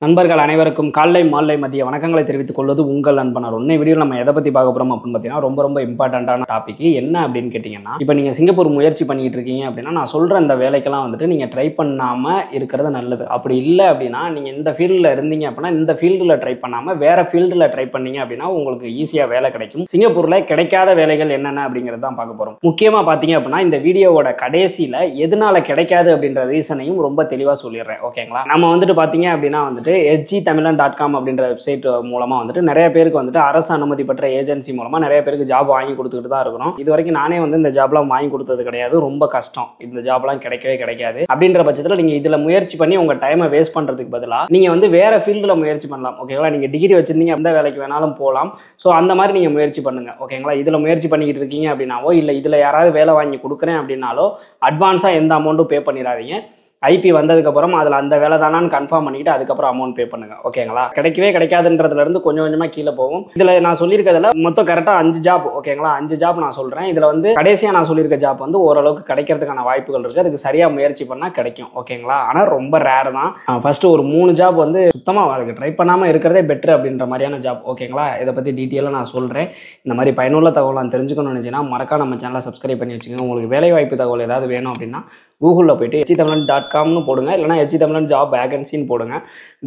நண்பர்கள் அனைவருக்கும் காலை மாலை மதிய வணக்கங்களை தெரிவித்துக் கொள்வது உங்கள் நண்பனார். உன்னை வீடியோ நம்ம எதை பத்தி பார்க்க போறோம் அப்படின்னு பார்த்தீங்கன்னா ரொம்ப இம்பார்ட்டன்டான டாபிக் என்ன அப்படின்னு கேட்டீங்கன்னா, இப்போ நீங்க சிங்கப்பூர் முயற்சி பண்ணிட்டு இருக்கீங்க அப்படின்னா நான் சொல்ற இந்த வேலைக்கெல்லாம் வந்துட்டு நீங்க ட்ரை பண்ணாம இருக்கிறது நல்லது. அப்படி இல்லை அப்படின்னா நீங்க இந்த ஃபீல்டில் இருந்தீங்க அப்படின்னா இந்த ஃபீல்டில் ட்ரை பண்ணாம வேற ஃபீல்டில் ட்ரை பண்ணீங்க அப்படின்னா உங்களுக்கு ஈஸியாக வேலை கிடைக்கும். சிங்கப்பூர்ல கிடைக்காத வேலைகள் என்னென்ன அப்படிங்கிறது தான் பார்க்க போறோம். முக்கியமா பார்த்தீங்க அப்படின்னா இந்த வீடியோவோட கடைசியில எதனால கிடைக்காது அப்படின்ற ரீசனையும் ரொம்ப தெளிவாக சொல்லிடுறேன். ஓகேங்களா? நம்ம வந்துட்டு பார்த்தீங்க அப்படின்னா வந்துட்டு HGTamilan.com அப்படின்ற வெப்சைட் மூலமா வந்துட்டு நிறைய பேருக்கு வந்துட்டு அரசு அனுமதி பெற்ற ஏஜென்சி மூலமா நிறைய பேருக்கு ஜாப் வாங்கி கொடுத்துக்கிட்டு தான் இருக்கிறோம். இது வரைக்கும் நானே வந்து இந்த ஜாப்லாம் வாங்கி கொடுத்தது கிடையாது. ரொம்ப கஷ்டம். இந்த ஜாப்லாம் கிடைக்கவே கிடைக்காது. அப்படின்ற பட்சத்தில் நீங்க இதுல முயற்சி பண்ணி உங்க டைமை வேஸ்ட் பண்றதுக்கு பதிலா நீங்க வந்து வேற ஃபீல்டில் முயற்சி பண்ணலாம். ஓகேங்களா? நீங்க டிகிரி வச்சிருந்தீங்க எந்த வேலைக்கு வேணாலும் போகலாம். ஸோ அந்த மாதிரி நீங்க முயற்சி பண்ணுங்க. ஓகேங்களா? இதுல முயற்சி பண்ணிக்கிட்டு இருக்கீங்க அப்படின்னாவோ இல்லை இதுல யாராவது வேலை வாங்கி கொடுக்குறேன் அப்படின்னாலோ அட்வான்ஸா எந்த அமௌண்ட்டும் பே பண்ணிடாதீங்க. ஐபி வந்ததுக்கப்புறம் அதில் அந்த வேலை தானான்னு கன்ஃபார்ம் பண்ணிக்கிட்டு அதுக்கப்புறம் அமௌண்ட் பே பண்ணுங்க. ஓகேங்களா? கிடைக்கவே கிடைக்காதுன்றதுல இருந்து கொஞ்சம் கொஞ்சமாக கீழே போகும். இதில் நான் சொல்லியிருக்கிறதுல மொத்தம் கரெக்டாக 5 ஜாப். ஓகேங்களா? 5 ஜாப் நான் சொல்கிறேன். இதில் வந்து கடைசியாக நான் சொல்லியிருக்க ஜாப் வந்து ஓரளவுக்கு கிடைக்கிறதுக்கான வாய்ப்புகள் இருக்குது. அதுக்கு சரியாக முயற்சி பண்ணால் கிடைக்கும். ஓகேங்களா? ஆனால் ரொம்ப ரேர் தான். ஃபர்ஸ்ட் ஒரு 3 ஜாப் வந்து சுத்தமாக அதுக்கு ட்ரை பண்ணாமல் இருக்கிறதே பெட்ரு அப்படின்ற மாதிரியான ஜாப். ஓகேங்களா? இதை பற்றி டீட்டெயிலாக நான் சொல்கிறேன். இந்த மாதிரி பயனுள்ள தகவல் நான் தெரிஞ்சுக்கணும்னு நினச்சிங்கன்னா மறக்காம நம்ம சேனலை சப்ஸ்கிரைப் பண்ணி வச்சுக்கோங்க. உங்களுக்கு வேலைவாய்ப்பு தகவல் ஏதாவது வேணும் அப்படின்னா கூகுளில் போய்ட்டு HGTamilan.comனு போடுங்க, இல்லைனா HGTamilan ஜாப் வேகன்சின்னு போடுங்க.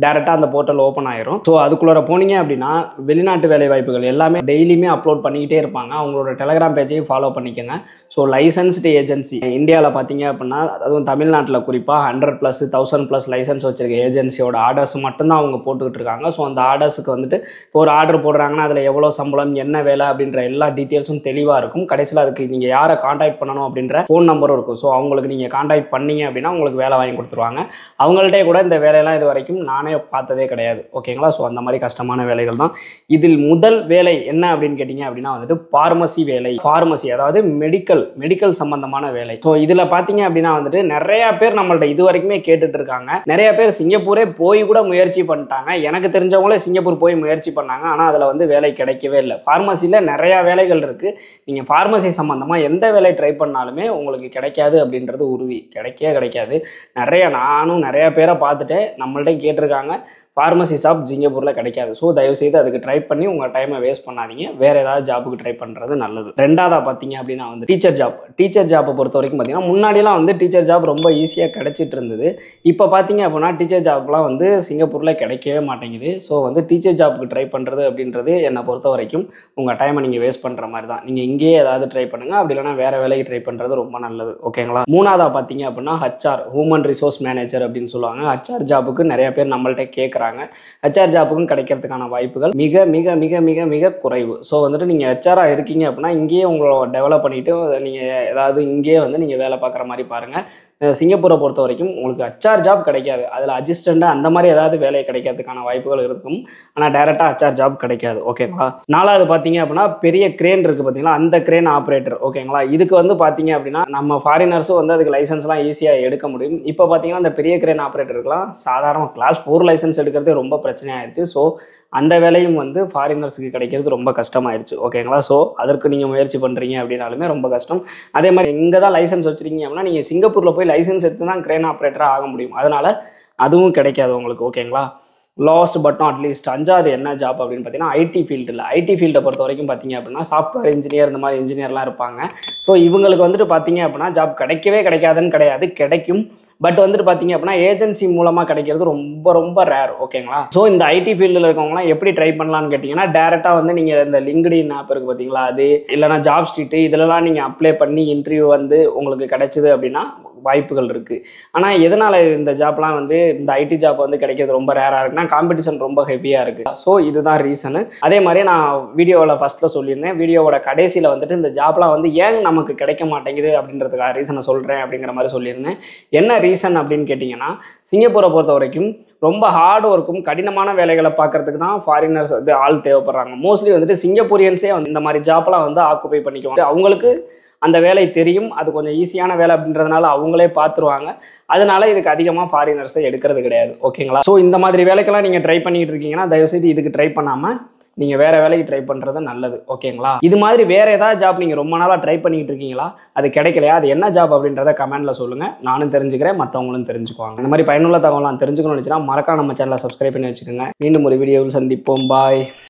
டேரெக்டாக அந்த போர்ட்டல் ஓப்பன் ஆயிரும். ஸோ அதுக்குள்ளே போனீங்க அப்படின்னா வெளிநாட்டு வேலைவாய்ப்புகள் எல்லாமே டெய்லியுமே அப்லோட் பண்ணிக்கிட்டே இருப்பாங்க. அவங்களோட டெலகிராம் பேஜையும் ஃபாலோ பண்ணிக்கோங்க. ஸோ லைசன்ஸ்டு ஏஜென்சி இந்தியாவில் பார்த்தீங்க அப்படின்னா அதுவும் தமிழ்நாட்டில் குறிப்பாக 100+ 1000+ லைசன்ஸ் வச்சிருக்க ஏஜென்சியோட ஆர்டர்ஸ் மட்டும்தான் அவங்க போட்டுக்கிட்டு இருக்காங்க. ஸோ அந்த ஆர்டர்ஸுக்கு வந்துட்டு இப்போ ஒரு ஆர்டர் போடுறாங்கன்னா அதில் எவ்வளோ சம்பளம் என்ன வேலை அப்படின்ற எல்லா டீட்டெயில்ஸும் தெளிவாக இருக்கும். கடைசியில் அதுக்கு நீங்கள் யாரை காண்டாக்ட் பண்ணணும் அப்படின்ற ஃபோன் நம்பரும் இருக்கும். ஸோ அவங்களுக்கு நீங்கள் காண்டாக்ட் பண்ணீங்க அப்படின்னா உங்களுக்கு வேலை வாங்கி கொடுத்துருவாங்க. அவங்கள்ட்டே கூட இந்த வேலையெல்லாம் இது வரைக்கும் நானே பார்த்ததே கிடையாது. ஓகேங்களா? ஸோ அந்த மாதிரி கஷ்டமான வேலைகள் தான். இதில் முதல் வேலை என்ன அப்படின்னு கேட்டிங்க அப்படின்னா வந்துட்டு பார்மசி வேலை. பார்மசி அதாவது மெடிக்கல் சம்பந்தமான வேலை. ஸோ இதில் பார்த்தீங்க அப்படின்னா வந்துட்டு நிறைய பேர் நம்மள்ட்ட இது வரைக்குமே கேட்டுட்டு இருக்காங்க. நிறைய பேர் சிங்கப்பூரே போய் கூட முயற்சி பண்ணிட்டாங்க. எனக்கு தெரிஞ்சவங்களே சிங்கப்பூர் போய் முயற்சி பண்ணாங்க. ஆனால் அதில் வந்து வேலை கிடைக்கவே இல்லை. பார்மசியில் நிறையா வேலைகள் இருக்குது. நீங்கள் பார்மசி சம்மந்தமாக எந்த வேலை ட்ரை பண்ணாலுமே உங்களுக்கு கிடைக்காது அப்படின்றது உறுதி. கிடைக்காது. நானும் நிறைய பேரை பார்த்துட்டு நம்மள்ட்ட கேட்டிருக்காங்க பார்மசி ஜாப் சிங்கப்பூரில் கிடைக்காது. ஸோ தயவுசெய்து அதுக்கு ட்ரை பண்ணி உங்கள் டைமை வேஸ்ட் பண்ணாதீங்க. வேறு ஏதாவது ஜாப்புக்கு ட்ரை பண்ணுறது நல்லது. ரெண்டாவதாக பார்த்தீங்க அப்படின்னா வந்து டீச்சர் ஜாப்பை பொறுத்த வரைக்கும் பார்த்தீங்கன்னா முன்னாடிலாம் வந்து டீச்சர் ஜாப் ரொம்ப ஈஸியாக கிடைச்சிட்டு இருந்தது. இப்போ பார்த்தீங்க அப்படின்னா டீச்சர் ஜாப்லாம் வந்து சிங்கப்பூரில் கிடைக்கவே மாட்டேங்குது. ஸோ வந்து டீச்சர் ஜாப்புக்கு ட்ரை பண்ணுறது அப்படின்றது என்னை பொறுத்த வரைக்கும் உங்கள் டைமை நீங்கள் வேஸ்ட் பண்ணுற மாதிரி தான். நீங்கள் இங்கேயே ஏதாவது ட்ரை பண்ணுங்கள். அப்படி இல்லைனா வேறு வேலைக்கு ட்ரை பண்ணுறது ரொம்ப நல்லது. ஓகேங்களா? மூணாவதாக பார்த்தீங்க அப்படின்னா HR ஹியூமன் ரிசோர்ஸ் மேனேஜர் அப்படின்னு சொல்லுவாங்க. HR ஜாப்புக்கு நிறைய பேர் நம்மள்ட்ட கேட்குறாங்க. HR ஜாப்புக்கும் கிடைக்கிறதுக்கான வாய்ப்புகள் மிக மிக மிக மிக மிக குறைவு. ஸோ வந்துட்டு நீங்கள் HR இருக்கீங்க அப்படின்னா இங்கேயே உங்களை டெவலப் பண்ணிவிட்டு நீங்கள் ஏதாவது இங்கேயே வந்து நீங்கள் வேலை பார்க்குற மாதிரி பாருங்கள். சிங்கப்பூரை பொறுத்த வரைக்கும் உங்களுக்கு HR ஜாப் கிடைக்காது. அதில் அசிஸ்டண்ட்டாக அந்த மாதிரி ஏதாவது வேலை கிடைக்கிறதுக்கான வாய்ப்புகள் இருக்கும். ஆனால் டைரெக்டாக HR ஜாப் கிடைக்காது. ஓகேங்களா? நாலாவது பார்த்தீங்க அப்படின்னா பெரிய கிரேன் இருக்குது பார்த்தீங்களா, அந்த கிரேன் ஆப்ரேட்டர். ஓகேங்களா? இதுக்கு வந்து பார்த்தீங்க அப்படின்னா நம்ம ஃபாரினர்ஸும் வந்து அதுக்கு லைசன்ஸ்லாம் ஈஸியாக எடுக்க முடியும். இப்போ பார்த்தீங்கன்னா அந்த பெரிய கிரேன் ஆப்ரேட்டருக்குலாம் சாதாரண கிளாஸ் 4 லைசன்ஸ் எடுக்கிறதே ரொம்ப பிரச்சனையாயிருச்சு. ஸோ அந்த வேலையும் வந்து ஃபாரினர்ஸுக்கு கிடைக்கிறது ரொம்ப கஷ்டமாயிருச்சு. ஓகேங்களா? ஸோ அதற்கு நீங்கள் முயற்சி பண்ணுறீங்க அப்படின்னாலுமே ரொம்ப கஷ்டம். அதே மாதிரி இங்கே தான் லைசன்ஸ் வச்சுருக்கீங்க அப்படின்னா நீங்கள் சிங்கப்பூரில் போய் லைசன்ஸ் எடுத்து தான் கிரேன் ஆப்ரேட்டராக ஆக முடியும். அதனால் அதுவும் கிடைக்காது உங்களுக்கு. ஓகேங்களா? லாஸ்ட் பட் நாட் லீஸ்ட் 5வது என்ன ஜாப் அப்படின்னு பார்த்தீங்கன்னா ஐடி ஃபீல்டில். ஐடி ஃபீல்டை பொறுத்த வரைக்கும் பார்த்தீங்க அப்படின்னா சாஃப்ட்வேர் இன்ஜினியர் இந்த மாதிரி இன்ஜினியர்லாம் இருப்பாங்க. ஸோ இவங்களுக்கு வந்துட்டு பார்த்தீங்க அப்படின்னா ஜாப் கிடைக்கவே கிடைக்காதுன்னு கிடையாது, கிடைக்கும். பட் வந்துட்டு பார்த்தீங்க அப்படின்னா ஏஜென்சி மூலமாக கிடைக்கிறது ரொம்ப ரேர். ஓகேங்களா? ஸோ இந்த ஐடி ஃபீல்டில் இருக்கவங்களாம் எப்படி ட்ரை பண்ணலான்னு கேட்டிங்கன்னா டேரெக்டாக வந்து நீங்கள் இந்த லிங்க்டின் ஆப் இருக்குது பார்த்தீங்களா, அது இல்லைனா ஜாப் ஸ்ட்ரீட்டு இதிலலாம் நீங்கள் அப்ளை பண்ணி இன்டர்வியூ வந்து உங்களுக்கு கிடைச்சிது அப்படின்னா வாய்ப்புகள் இருக்குது. ஆனால் எதனால் இந்த ஜாப்லாம் வந்து இந்த ஐடி ஜாப் வந்து கிடைக்கிறது ரொம்ப ரேராக இருக்குன்னா காம்படிஷன் ரொம்ப ஹெவியாக இருக்குது. ஸோ இதுதான் ரீசனு. அதே மாதிரி நான் வீடியோவில் ஃபஸ்ட்டில் சொல்லியிருந்தேன். வீடியோவோட கடைசியில் வந்துட்டு இந்த ஜாப்லாம் வந்து ஏன் நமக்கு கிடைக்க மாட்டேங்குது அப்படின்றதுக்காக ரீசனை சொல்கிறேன் அப்படிங்கிற மாதிரி சொல்லியிருந்தேன். என்ன ரீசன் அப்படின்னு கேட்டிங்கன்னா சிங்கப்பூரை பொறுத்த வரைக்கும் ரொம்ப ஹார்ட் ஒர்க்கும் கடினமான வேலைகளை பார்க்கறதுக்கு தான் ஃபாரினர்ஸ் வந்து ஆள் தேவைப்படுறாங்க. மோஸ்ட்லி வந்துட்டு சிங்கப்பூரியன்ஸே வந்து இந்த மாதிரி ஜாப்லாம் வந்து ஆக்குபை பண்ணிக்குவாங்க. அவங்களுக்கு அந்த வேலை தெரியும், அது கொஞ்சம் ஈஸியான வேலை அப்படின்றதுனால அவங்களே பார்த்துருவாங்க. அதனால இதுக்கு அதிகமாக ஃபாரினர்ஸை எடுக்கிறது கிடையாது. ஓகேங்களா? ஸோ இந்த மாதிரி வேலைக்கெல்லாம் நீங்கள் ட்ரை பண்ணிக்கிட்டு இருக்கீங்கன்னா தயவுசெய்து இதுக்கு ட்ரை பண்ணாமல் நீங்கள் வேறு வேலைக்கு ட்ரை பண்ணுறது நல்லது. ஓகேங்களா? இது மாதிரி வேறு ஏதாவது ஜாப் நீங்கள் ரொம்ப நாளாக ட்ரை பண்ணிக்கிட்டு இருக்கீங்களா? அது கிடைக்கலையா? அது என்ன ஜாப் அப்படின்றத கமெண்ட்டில் சொல்லுங்கள். நானும் தெரிஞ்சுக்கிறேன், மற்றவங்களும் தெரிஞ்சுக்குவாங்க. இந்த மாதிரி பயனுள்ள தகவலாம் தெரிஞ்சுக்கணும்னு நினச்சினா மறக்காம நம்ம சேனலை சப்ஸ்கிரைப் பண்ணி வச்சுக்கோங்க. மீண்டும் ஒரு வீடியோவில் சந்திப்போம். பாய்.